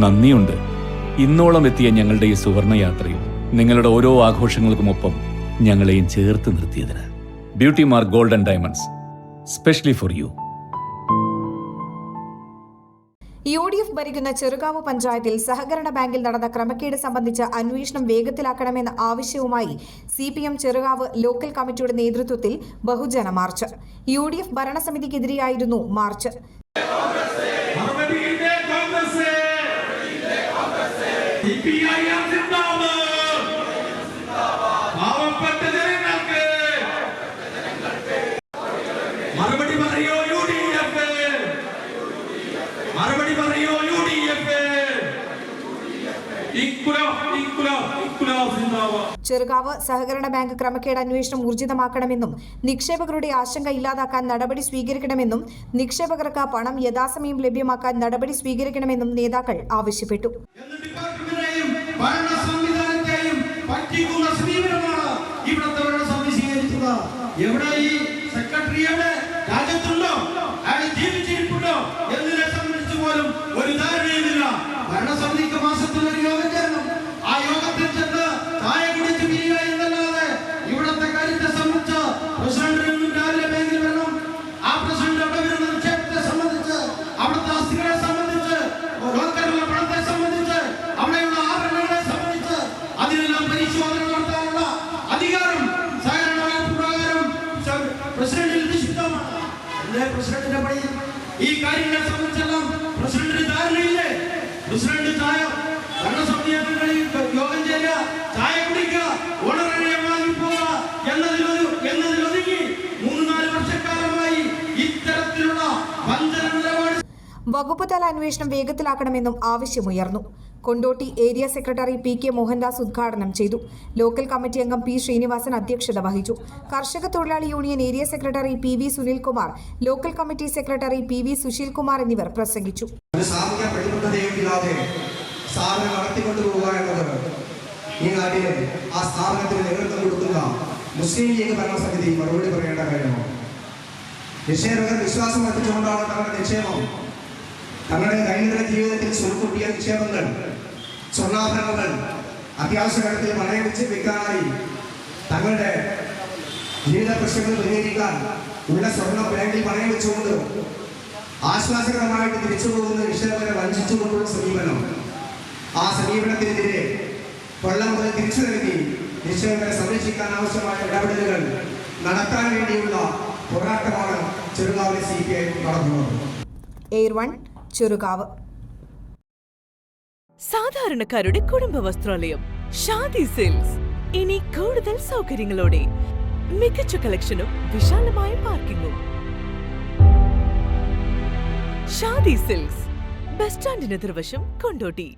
നന്ദിയുണ്ട്. ഇന്നോളം എത്തിയ ഞങ്ങളുടെ ഈ സുവർണയാത്രയിൽ നിങ്ങളുടെ ഓരോ ആഘോഷങ്ങൾക്കുമൊപ്പം ഞങ്ങളെയും ചേർത്ത് നിർത്തിയതിന്. Beauty mark gold and diamonds, specially for you. UDF ഭരിക്കുന്ന ചെറുകാവ് പഞ്ചായത്തിൽ സഹകരണ ബാങ്കിൽ നടന്ന ക്രമക്കേട് സംബന്ധിച്ച അന്വേഷണം വേഗത്തിലാക്കണമെന്ന ആവശ്യവുമായി CPM ചെറുകാവ് ലോക്കൽ കമ്മിറ്റിയുടെ നേതൃത്വത്തിൽ ബഹുജന മാർച്ച്. UDF ഭരണസമിതിക്കെതിരെയായിരുന്നു മാർച്ച്. ചെറുകാവ് സഹകരണ ബാങ്ക് ക്രമക്കേട് അന്വേഷണം ഊർജിതമാക്കണമെന്നും നിക്ഷേപകരുടെ ആശങ്ക ഇല്ലാതാക്കാൻ നടപടി സ്വീകരിക്കണമെന്നും നിക്ഷേപകർക്ക് പണം യഥാസമയം ലഭ്യമാക്കാൻ നടപടി സ്വീകരിക്കണമെന്നും നേതാക്കൾ ആവശ്യപ്പെട്ടു. ഭരണസമിതിക്ക് മാസത്തിൽ ഒരു യോഗം ചേർന്നു. ആ യോഗത്തിൽ ചെന്ന് ചായ കുടിച്ച് പിരിയുക എന്നല്ലാതെ ഇവിടത്തെ കാര്യത്തെ സംബന്ധിച്ച് പ്രസിഡന്റിനും രാവിലെ ബാങ്കിൽ വരണം. ആ പ്രസിഡന്റ് അവിടെ വരുന്ന നിക്ഷേപത്തെ സംബന്ധിച്ച്, അവിടുത്തെ ആസ്തികളെ സംബന്ധിച്ച്, ലോക്കലുള്ള പണത്തെ സംബന്ധിച്ച്, അവിടെയുള്ള ആഭരണങ്ങളെ സംബന്ധിച്ച് അതിനെല്ലാം പരിശോധന നടത്താനുള്ള അധികാരം സഹകരണ വകുപ്പ് പ്രകാരം പ്രസിഡന്റിൽ നിക്ഷിപ്തമാണ്. എന്റെ പ്രസിഡന്റിന്റെ പണി ഈ കാര്യങ്ങളെ സംബന്ധിച്ചെല്ലാം പ്രസിഡന്റിന് ധാരണയില്ലേ? പ്രസിഡന്റ് ചായ ഭരണസമിതി അംഗങ്ങളിൽ യോഗം ചെയ്യുക, ചായ കുടിക്കുക, ഓണറേറിയം വാങ്ങിപ്പോവുക എന്നതിലൊതുങ്ങി 3-4 വർഷക്കാലമായി ഇത്തരത്തിലുള്ള വഞ്ചന നിലപാട്. വകുപ്പ് തല അന്വേഷണം വേഗത്തിലാക്കണമെന്നും ആവശ്യമുയർന്നു. Kondotty area secretary PK Mohandas ഉദ്ഘാടനം ചെയ്തു. ലോക്കൽ കമ്മിറ്റി അംഗം P ശ്രീനിവാസൻ അധ്യക്ഷത വഹിച്ചു. കർഷക തൊഴിലാളി union area secretary PV Sunilkumar, local committee secretary PV Susheelkumar എന്നിവർ പ്രസംഗിച്ചു. ഈ നാട്ടിലെ ആ സ്ഥാപനത്തിന് നേതൃത്വം കൊടുക്കുന്ന മുസ്ലിം ലീഗ് ഭരണസമിതി മറുപടി പറയേണ്ട കാര്യമാണ്. നിക്ഷേപകർ വിശ്വാസം അർപ്പിച്ചുകൊണ്ടാണ് തങ്ങളുടെ നിക്ഷേപം, തങ്ങളുടെ ദൈനംദിന ജീവിതത്തിൽ സ്വരുക്കൂട്ടിയ നിക്ഷേപങ്ങൾ, സ്വർണ്ണാഭരണങ്ങൾ അത്യാവശ്യ ഘട്ടത്തിൽ പണയം വെച്ച് വെക്കാനായി തങ്ങളുടെ ജീവിത പ്രശ്നങ്ങൾ പരിഹരിക്കാൻ ഉള്ള സ്വർണ്ണ ബാങ്കിൽ പണയം വെച്ചുകൊണ്ട് ആശ്വാസകരമായിട്ട് തിരിച്ചു പോകുന്ന നിക്ഷേപകരെ വഞ്ചിച്ചുകൊണ്ടുള്ള സമീപനം, ആ സമീപനത്തിനെതിരെ കൊള്ള മുതൽ തിരിച്ചു നൽകി നിക്ഷേപകരെ സംരക്ഷിക്കാൻ ആവശ്യമായ ഇടപെടലുകൾ നടത്താൻ വേണ്ടിയുള്ള പോരാട്ടമാണ് ചെറുകാവിലെ CPI നടത്തുന്നത്. ചെറുകാവ് സാധാരണക്കാരുടെ കുടുംബ വസ്ത്രാലയം ഷാദി സിൽക്സ്. ഇനി കൂടുതൽ സൗകര്യങ്ങളോടെ മികച്ച കളക്ഷനും വിശാലമായ പാർക്കിങ്ങും. ഷാദി സിൽക്സ്, ബസ് സ്റ്റാൻഡിന് എതിർവശം, കൊണ്ടോട്ടി.